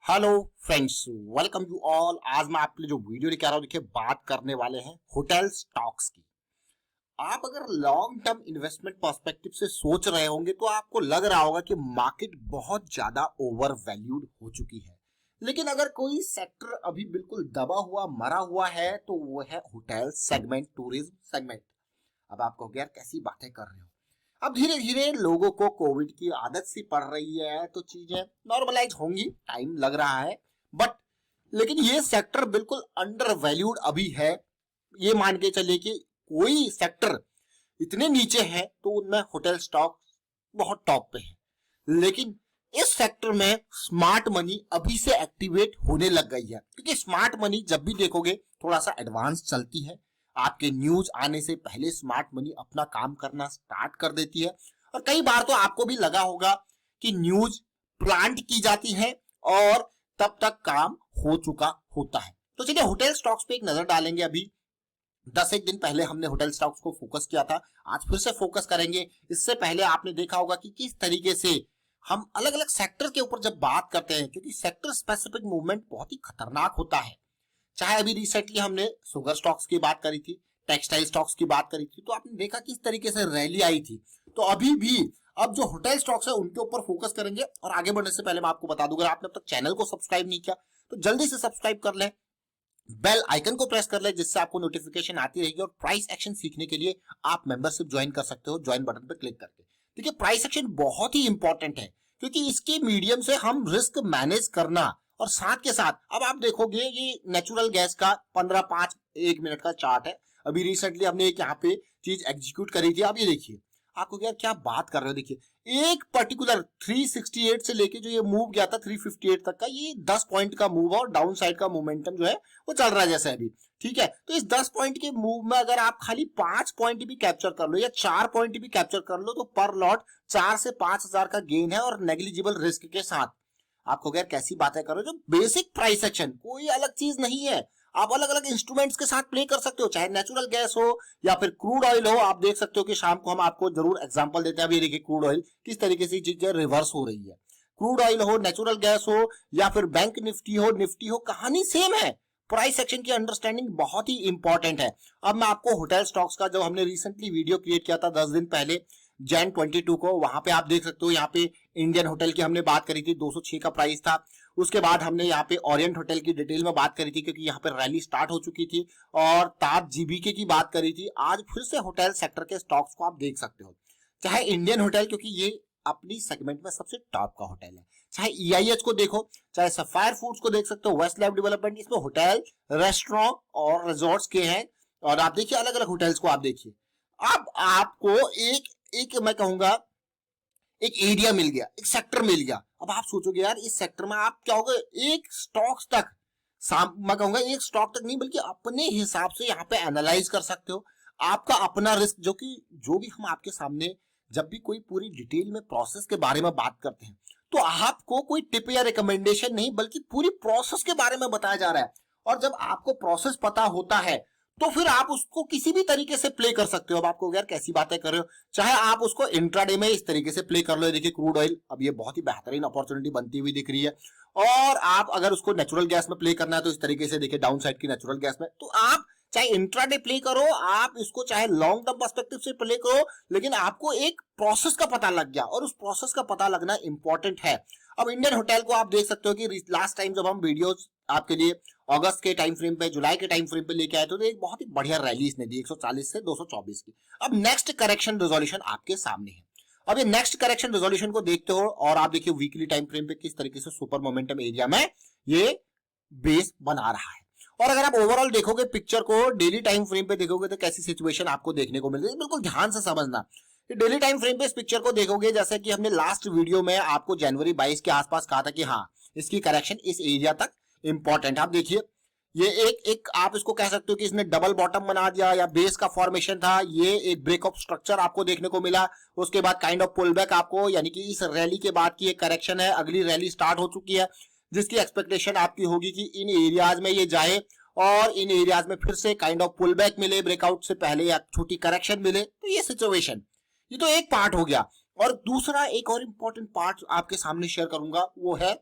Hello friends, welcome you all. आज मैं आपके लिए जो वीडियो लेके आ रहा हूँ, देखिए बात करने वाले हैं होटल स्टॉक्स की। आप अगर लॉन्ग टर्म इन्वेस्टमेंट पर्सपेक्टिव से सोच रहे होंगे तो आपको लग रहा होगा कि मार्केट बहुत ज्यादा ओवर वैल्यूड हो चुकी है। लेकिन अगर कोई सेक्टर अभी बिल्कुल दबा हुआ मरा हुआ है तो वो है होटल सेगमेंट, टूरिज्म सेगमेंट। अब आप कहोगे यार कैसी बातें कर रहे हो। अब धीरे धीरे लोगों को कोविड की आदत सी पड़ रही है तो चीजें नॉर्मलाइज होंगी, टाइम लग रहा है। बट लेकिन ये सेक्टर बिल्कुल अंडर वैल्यूड अभी है। ये मान के चलिए कि कोई सेक्टर इतने नीचे है तो उनमें होटल स्टॉक बहुत टॉप पे है। लेकिन इस सेक्टर में स्मार्ट मनी अभी से एक्टिवेट होने लग गई है, क्योंकि स्मार्ट मनी जब भी देखोगे थोड़ा सा एडवांस चलती है। आपके न्यूज आने से पहले स्मार्ट मनी अपना काम करना स्टार्ट कर देती है। और कई बार तो आपको भी लगा होगा कि न्यूज प्लांट की जाती है और तब तक काम हो चुका होता है। तो चलिए होटल स्टॉक्स पे एक नजर डालेंगे। अभी 10 एक दिन पहले हमने होटल स्टॉक्स को फोकस किया था, आज फिर से फोकस करेंगे। इससे पहले आपने देखा होगा कि किस तरीके से हम अलग अलग सेक्टर के ऊपर जब बात करते हैं, क्योंकि सेक्टर स्पेसिफिक मूवमेंट बहुत ही खतरनाक होता है। चाहे अभी रिसेंटली हमने शुगर स्टॉक्स की बात करी थी, टेक्सटाइल स्टॉक्स की बात करी थी, तो आपने देखा किस तरीके से रैली आई थी। तो अभी भी अब जो होटल स्टॉक्स है उनके ऊपर फोकस करेंगे। और आगे बढ़ने से पहले मैं आपको बता दूंगा, आपने अब तक चैनल को सब्सक्राइब नहीं किया तो जल्दी से सब्सक्राइब कर ले, बेल आइकन को प्रेस कर ले, जिससे आपको नोटिफिकेशन आती रहेगी। और प्राइस एक्शन सीखने के लिए आप मेंबरशिप ज्वाइन कर सकते हो, ज्वाइन बटन पर क्लिक करके। देखिए प्राइस एक्शन बहुत ही इंपॉर्टेंट है, क्योंकि इसके मीडियम से हम रिस्क मैनेज करना, और साथ के साथ अब आप देखोगे ये नेचुरल गैस का 15-5 1 मिनट का चार्ट है। अभी रिसेंटली हमने एक यहाँ पे चीज एग्जीक्यूट करी थी। आप ये देखिए, आपको यार क्या बात कर रहे हो। देखिए एक पर्टिकुलर 368 से लेके जो ये मूव गया था 358 तक का, ये 10 पॉइंट का मूव और डाउन साइड का मोमेंटम जो है वो चल रहा है जैसे अभी। ठीक है, तो इस 10 पॉइंट के मूव में अगर आप खाली 5 पॉइंट भी कैप्चर कर लो या 4 पॉइंट भी कैप्चर कर लो तो पर लॉट 4 से 5 हजार का गेन है, और नेग्लिजिबल रिस्क के साथ। आपको यार कैसी बातें कर रहे हो। जो बेसिक प्राइस एक्शन कोई अलग चीज नहीं है, आप अलग अलग इंस्ट्रूमेंट्स के साथ प्ले कर सकते हो, चाहे नेचुरल गैस हो या फिर क्रूड ऑयल हो। आप देख सकते हो कि शाम को हम आपको जरूर एग्जांपल देते हैं। अभी देखिए क्रूड ऑयल किस तरीके से चीजें रिवर्स हो रही है। क्रूड ऑयल हो, नेचुरल गैस हो या फिर बैंक निफ्टी हो, कहानी सेम है। प्राइस एक्शन की अंडरस्टैंडिंग बहुत ही इंपॉर्टेंट है। अब मैं आपको होटल स्टॉक्स का जो हमने रिसेंटली वीडियो क्रिएट किया था 10 दिन पहले जैन 22 को, वहां पे आप देख सकते हो, यहाँ पे इंडियन होटल की हमने बात करी थी, 206 का प्राइस था। उसके बाद हमने यहाँ पे ओरिएंट होटल की डिटेल में बात करी थी, क्योंकि यहाँ पे रैली स्टार्ट हो चुकी थी, और ताज जीबीके की बात करी थी। आज फिर से होटल सेक्टर के स्टॉक्स को आप देख सकते हो, चाहे इंडियन होटल, क्योंकि ये अपनी सेगमेंट में सबसे टॉप का होटल है, चाहे ईआईएच को देखो, चाहे सफायर फूड्स को देख सकते हो, वेस्ट लाइफ डेवलपमेंट, इसमें होटल, रेस्टोरेंट और रिजॉर्ट्स के हैं। और आप देखिए अलग अलग होटल्स को आप देखिए। अब आपको एक एक मैं कहूंगा एक एरिया मिल गया, एक सेक्टर मिल गया। अब आप सोचोगे यार इस सेक्टर में आप क्या होगा, एक स्टॉक्स तक मैं कहूंगा एक स्टॉक तक नहीं बल्कि अपने हिसाब से यहाँ पे एनालाइज कर सकते हो। आपका अपना रिस्क, जो भी हम आपके सामने जब भी कोई पूरी डिटेल में प्रोसेस के बारे में बात करते हैं तो आपको कोई टिप या रिकमेंडेशन नहीं बल्कि पूरी प्रोसेस के बारे में बताया जा रहा है। और जब आपको प्रोसेस पता होता है तो फिर आप उसको किसी भी तरीके से प्ले कर सकते हो। अब आपको यार कैसी बातें कर रहे हो, चाहे आप उसको इंट्राडे में इस तरीके से प्ले कर लो। देखिए क्रूड ऑयल अब ये बहुत ही बेहतरीन अपॉर्चुनिटी बनती हुई दिख रही है। और आप अगर उसको नेचुरल गैस में प्ले करना है तो इस तरीके से देखिए डाउन साइड की नेचुरल गैस में, तो आप चाहे इंट्राडे प्ले करो, आप इसको चाहे लॉन्ग टर्म पर्सपेक्टिव से प्ले करो, लेकिन आपको एक प्रोसेस का पता लग गया, और उस प्रोसेस का पता लगना इंपॉर्टेंट है। अब इंडियन होटल को आप देख सकते हो कि लास्ट टाइम जब हम वीडियोस आपके लिए अगस्त के टाइम फ्रेम पे, जुलाई के टाइम फ्रेम पे लेके आए तो एक बहुत ही बढ़िया रैली इसने दी 140 से 224 की। अब नेक्स्ट करेक्शन रेजोल्यूशन आपके सामने है। अब ये नेक्स्ट करेक्शन रेजोल्यूशन को देखते हो और आप देखिए वीकली टाइम फ्रेम पे किस तरीके से सुपर मोमेंटम एरिया में ये बेस बना रहा है। और अगर आप ओवरऑल देखोगे पिक्चर को, डेली टाइम फ्रेम पे देखोगे तो कैसी सिचुएशन आपको देखने को मिल रही है, बिल्कुल ध्यान से समझना। डेली टाइम फ्रेम पे इस पिक्चर को देखोगे, जैसे कि हमने लास्ट वीडियो में आपको जनवरी 22 के आसपास कहा था कि हाँ इसकी करेक्शन इस एरिया तक इंपॉर्टेंट। आप देखिए ये एक आप इसको कह सकते हो कि इसने डबल बॉटम बना दिया या बेस का फॉर्मेशन था, ये एक ब्रेक ऑफ स्ट्रक्चर आपको देखने को मिला। उसके बाद काइंड ऑफ पुल बैक आपको, यानी कि इस रैली के बाद की एक करेक्शन है, अगली रैली स्टार्ट हो चुकी है, जिसकी एक्सपेक्टेशन आपकी होगी कि इन एरियाज में ये जाए और इन एरियाज में फिर से काइंड ऑफ पुल बैक मिले, ब्रेकआउट से पहले या छोटी करेक्शन मिले। तो ये सिचुएशन, ये तो एक पार्ट हो गया। और दूसरा एक और इंपॉर्टेंट पार्ट आपके सामने शेयर करूंगा, वो है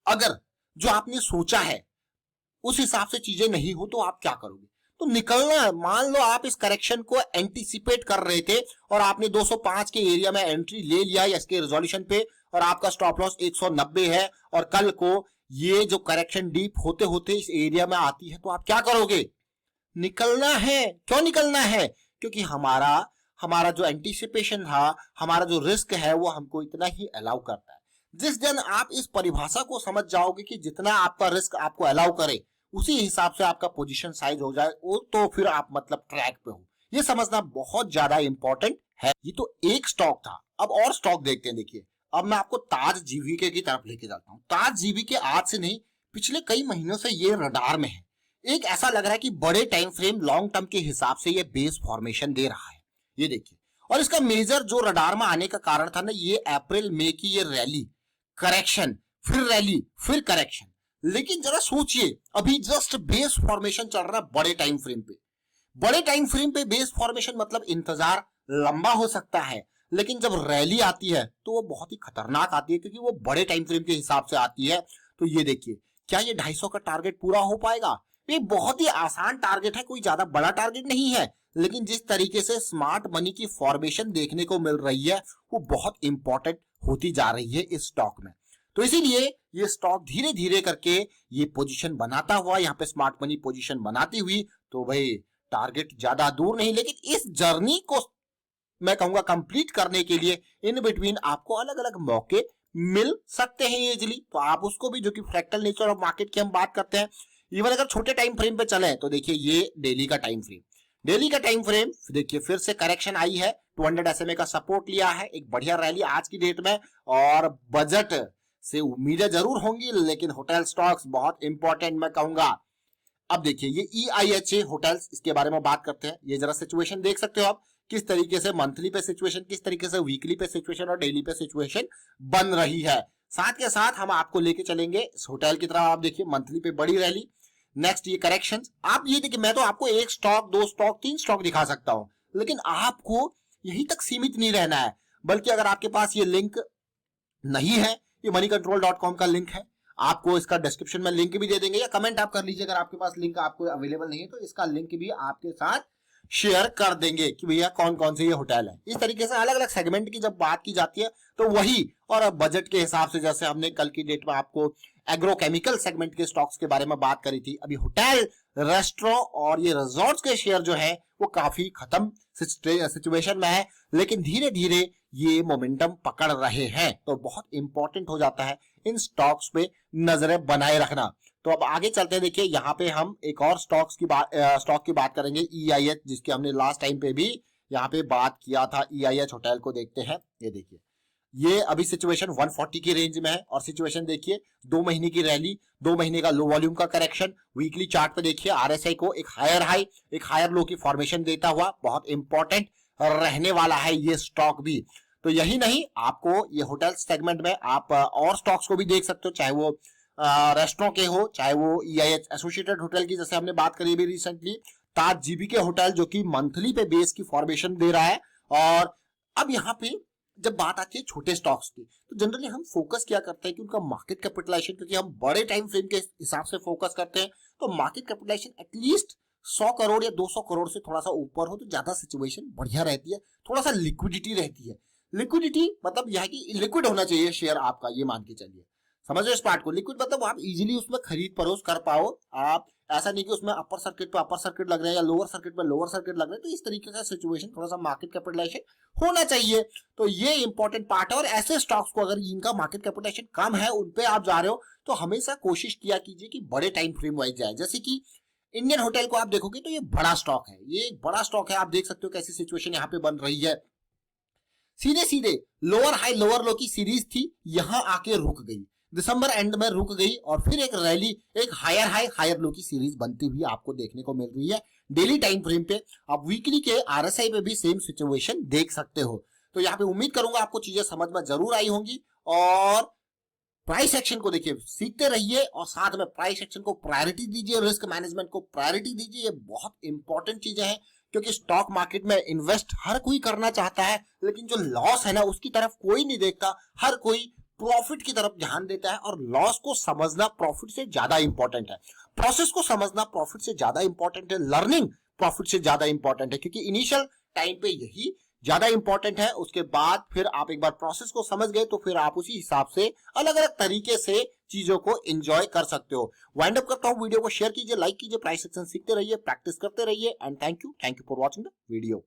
अगर जो आपने सोचा है उस हिसाब से चीजें नहीं हो तो आप क्या करोगे? तो निकलना है। मान लो आप इस करेक्शन को एंटीसिपेट कर रहे थे और आपने 205 के एरिया में एंट्री ले लिया इसके रिजोल्यूशन पे और आपका स्टॉप लॉस 190 है और कल को ये जो करेक्शन डीप होते होते इस एरिया में आती है तो आप क्या करोगे? निकलना है। क्यों निकलना है? क्योंकि हमारा हमारा जो एंटीसिपेशन था, हमारा जो रिस्क है वो हमको इतना ही अलाउ करता है। जिस दिन आप इस परिभाषा को समझ जाओगे कि जितना आपका रिस्क आपको अलाउ करे उसी हिसाब से आपका पोजीशन साइज हो जाए वो तो फिर आप मतलब ट्रैक पे हो। ये समझना बहुत ज्यादा इंपॉर्टेंट है। ये तो एक स्टॉक था, अब और स्टॉक देखते हैं। देखिए अब मैं आपको ताज जीवीके की तरफ लेके जाता हूँ। ताज जीवीके आज से नहीं पिछले कई महीनों से ये रडार में है। एक ऐसा लग रहा है कि बड़े टाइम फ्रेम लॉन्ग टर्म के हिसाब से ये बेस फॉर्मेशन दे रहा है। ये देखिए और इसका मेजर जो रडार में आने का कारण था ना, ये अप्रैल मई की ये रैली, करेक्शन, फिर रैली, फिर करेक्शन। लेकिन जरा सोचिए अभी जस्ट बेस फॉर्मेशन चल रहा है बड़े टाइम फ्रेम पे। बड़े टाइम फ्रेम पे बेस फॉर्मेशन मतलब इंतजार लंबा हो सकता है, लेकिन जब रैली आती है तो वो बहुत ही खतरनाक आती है क्योंकि वो बड़े टाइम फ्रेम के हिसाब से आती है। तो ये देखिए क्या ये 250 का टारगेट पूरा हो पाएगा? ये बहुत ही आसान टारगेट है, कोई ज्यादा बड़ा टारगेट नहीं है, लेकिन जिस तरीके से स्मार्ट मनी की फॉर्मेशन देखने को मिल रही है वो बहुत इंपॉर्टेंट होती जा रही है इस स्टॉक में। तो इसीलिए ये स्टॉक धीरे धीरे करके ये पोजीशन बनाता हुआ यहाँ पे स्मार्ट मनी पोजीशन बनाती हुई, तो भाई टारगेट ज्यादा दूर नहीं, लेकिन इस जर्नी को मैं कहूंगा कंप्लीट करने के लिए इन बिटवीन आपको अलग अलग मौके मिल सकते हैं इजिली। तो आप उसको भी, जो कि फ्रैक्टल नेचर ऑफ मार्केट की हम बात करते हैं, इवन अगर छोटे टाइम फ्रेम पे चले तो देखिए ये डेली का टाइम फ्रेम, डेली का टाइम फ्रेम देखिए फिर से करेक्शन आई है, 200 SMA का सपोर्ट लिया है, एक बढ़िया रैली आज की डेट में। और बजट से उम्मीदें जरूर होंगी लेकिन होटल स्टॉक्स बहुत इंपॉर्टेंट मैं कहूंगा। अब देखिए ये EIHA होटल्स, इसके बारे में बात करते हैं। ये जरा सिचुएशन देख सकते हो आप किस तरीके से मंथली पे सिचुएशन, किस तरीके से वीकली पे सिचुएशन और डेली पे सिचुएशन बन रही है। साथ के साथ हम आपको लेके चलेंगे इस होटल की तरफ। आप देखिए मंथली पे बड़ी रैली, नेक्स्ट ये करेक्शन। आप ये देखिए मैं तो आपको एक स्टॉक, दो स्टॉक, तीन स्टॉक दिखा सकता हूं, लेकिन आपको यहीं तक सीमित नहीं रहना है, बल्कि अगर आपके पास ये लिंक नहीं है, ये moneycontrol.com का लिंक है, आपको इसका डिस्क्रिप्शन में लिंक भी दे देंगे या कमेंट आप कर लीजिए अगर आपके पास लिंक आपको अवेलेबल नहीं है तो इसका लिंक भी आपके साथ शेयर कर देंगे कि भैया कौन कौन से ये होटल है। इस तरीके से अलग अलग सेगमेंट की जब बात की जाती है तो वही, और अब बजट के हिसाब से जैसे हमने कल की डेट में आपको एग्रोकेमिकल सेगमेंट के स्टॉक्स के बारे में बात करी थी, अभी होटल, रेस्टोरेंट और ये रिजॉर्ट्स के शेयर जो है वो काफी खत्म सिचुएशन में है, लेकिन धीरे धीरे ये मोमेंटम पकड़ रहे हैं। तो बहुत इंपॉर्टेंट हो जाता है इन स्टॉक्स पे नजरें बनाए रखना। तो अब आगे चलते हैं। देखिए यहाँ पे हम एक और स्टॉक की बात करेंगे, EIH, जिसकी हमने लास्ट टाइम पे भी यहाँ पे बात किया था। EIH होटल को देखते हैं। ये देखिए ये अभी सिचुएशन 140 की रेंज में है और सिचुएशन देखिए 2 महीने की रैली, 2 महीने का लो वॉल्यूम का करेक्शन। वीकली चार्ट पे देखिए RSI को एक हायर हाई, एक हायर लो की फॉर्मेशन देता हुआ बहुत इंपॉर्टेंट रहने वाला है ये स्टॉक भी। तो यही नहीं, आपको ये होटल सेगमेंट में आप और स्टॉक्स को भी देख सकते हो, चाहे वो रेस्टोरेंट के हो, चाहे वो EIH एसोसिएटेड होटल की जैसे हमने बात करी अभी रिसेंटली, ताज जीबीके होटल जो कि मंथली पे बेस की फॉर्मेशन दे रहा है। और अब यहाँ पे जब बात आती है छोटे स्टॉक्स की तो जनरली हम फोकस क्या करते हैं कि उनका मार्केट कैपिटलाइजेशन, क्योंकि हम बड़े टाइम फ्रेम के हिसाब से फोकस करते हैं, तो मार्केट कैपिटलाइजेशन एटलीस्ट 100 करोड़ या 200 करोड़ से थोड़ा सा ऊपर हो तो ज्यादा सिचुएशन बढ़िया रहती है, थोड़ा सा लिक्विडिटी रहती है। लिक्विडिटी मतलब यह है कि लिक्विड होना चाहिए शेयर आपका, ये मान के चलिए, समझो इस पार्ट को। लिक्विड मतलब आप इजीली उसमें खरीद फरोख्त कर पाओ, आप ऐसा नहीं कि उसमें अपर सर्किट पे अपर सर्किट लग रहे हैं या लोअर सर्किट पे लोअर सर्किट लग रहे हैं। तो इस तरीके का सिचुएशन थोड़ा सा मार्केट कैपिटलाइजेशन होना चाहिए। तो ये इंपॉर्टेंट पार्ट है। और ऐसे स्टॉक्स को अगर इनका मार्केट कैपिटलाइजेशन कम है, उन पे आप जा रहे हो, तो हमेशा कोशिश किया कीजिए कि बड़े टाइम फ्रेम वाइज जाए। जैसे कि इंडियन होटल को आप देखोगे तो ये बड़ा स्टॉक है, ये एक बड़ा स्टॉक है। आप देख सकते हो कैसी सिचुएशन यहाँ पे बन रही है। सीधे सीधे लोअर हाई लोअर लो की सीरीज थी, यहां आके रुक गई, दिसंबर एंड में रुक गई और फिर एक रैली, एक हायर हाई हायर लो की सीरीज बनती हुई आपको देखने को मिल रही है डेली टाइम फ्रेम पे। आप वीकली के RSI पे भी सेम सिचुएशन देख सकते हो। तो यहाँ पे उम्मीद करूंगा आपको चीजें समझ में जरूर आई होंगी। और प्राइस एक्शन को देखिए, सीखते रहिए और साथ में प्राइस एक्शन को प्रायोरिटी दीजिए, रिस्क मैनेजमेंट को प्रायोरिटी दीजिए। ये बहुत इंपॉर्टेंट चीजें हैं क्योंकि स्टॉक मार्केट में इन्वेस्ट हर कोई करना चाहता है, लेकिन जो लॉस है ना उसकी तरफ कोई नहीं देखता। हर कोई प्रॉफिट की तरफ ध्यान देता है और लॉस को समझना प्रॉफिट से ज्यादा इंपॉर्टेंट है, प्रोसेस को समझना प्रॉफिट से ज्यादा इंपॉर्टेंट है, लर्निंग प्रॉफिट से ज्यादा इंपॉर्टेंट है, क्योंकि इनिशियल टाइम पे यही ज्यादा इंपॉर्टेंट है। उसके बाद फिर आप एक बार प्रोसेस को समझ गए तो फिर आप उसी हिसाब से अलग अलग तरीके से चीजों को एंजॉय कर सकते हो। वाइंड अप करता हूँ, वीडियो को शेयर कीजिए, लाइक कीजिए, प्राइस सेक्शन सीखते रहिए, प्रैक्टिस करते रहिए and thank you for watching the video.